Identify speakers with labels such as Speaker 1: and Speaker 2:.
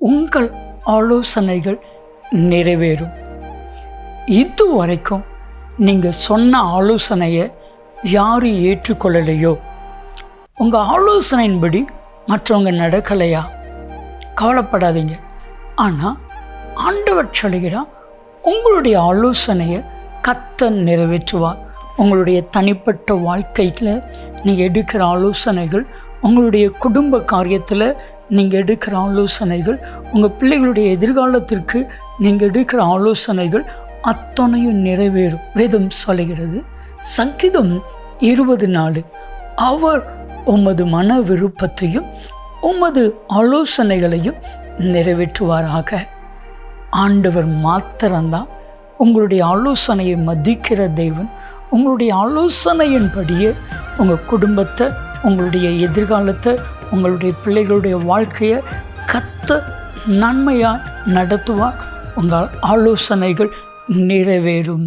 Speaker 1: உங்கள் ஆலோசனைகள் நிறைவேறும். இதுவரைக்கும் நீங்கள் சொன்ன ஆலோசனையை யார் ஏற்றுக்கொள்ளலையோ, உங்கள் ஆலோசனையின்படி மற்றவங்க நடக்கலையா, கவலைப்படாதீங்க. ஆனால் ஆண்டவர் சொல்கிறார், உங்களுடைய ஆலோசனையை கர்த்தர் நிறைவேற்றுவார். உங்களுடைய தனிப்பட்ட வாழ்க்கையில் நீங்கள் எடுக்கிற ஆலோசனைகள், உங்களுடைய குடும்ப காரியத்தில் நீங்கள் எடுக்கிற ஆலோசனைகள், உங்கள் பிள்ளைகளுடைய எதிர்காலத்திற்கு நீங்கள் எடுக்கிற ஆலோசனைகள் அத்தனையும் நிறைவேறும். வேதம் சொல்கிறது, சங்கீதம் 20:4, அவர் உமது மன விருப்பத்தையும் உமது ஆலோசனைகளையும் நிறைவேற்றுவாராக. ஆண்டவர் மாத்திரம்தான் உங்களுடைய ஆலோசனையை மதிக்கிற தேவன். உங்களுடைய ஆலோசனையின்படியே உங்கள் குடும்பத்தை, உங்களுடைய எதிர்காலத்தை, உங்களுடைய பிள்ளைகளுடைய வாழ்க்கையை கர்த்தர் நன்மையாக நடத்துவார். உங்கள் ஆலோசனைகள் நிறைவேறும்.